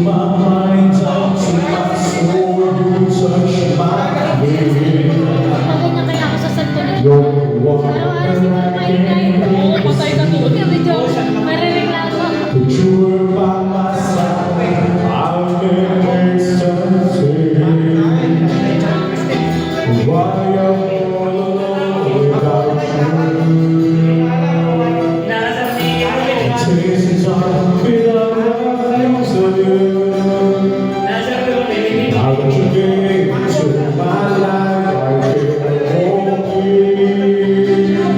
my mind, down to my soul. You touch my head. Pagod na kaya ako sa cellphone eh. You're Araw-araw si Papa Inay. Oo, patay ka doon. Medyo marireklamo. but you were by my side. I'll never stay. Why I'm all alone without you? Tastes on without nothing to do. How did you get into my life? I can't hold you.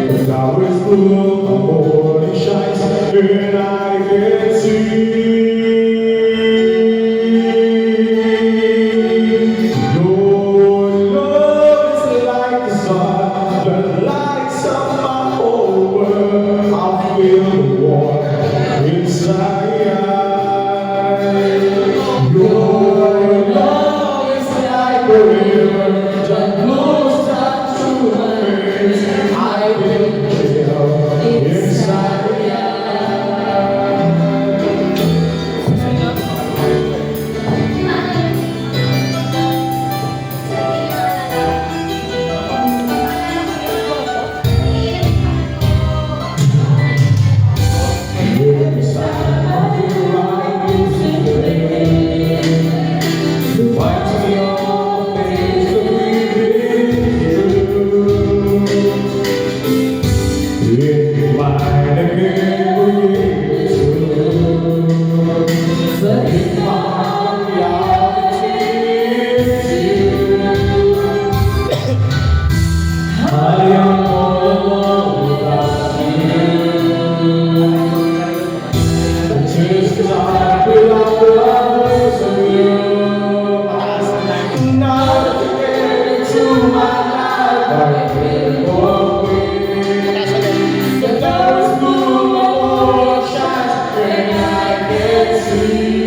The flowers bloom, the morning shines, and I can see. Your love is like the sun that lights up my whole world. I feel the warmth inside. Your love is like a river that flows down to my face. I will chill inside. See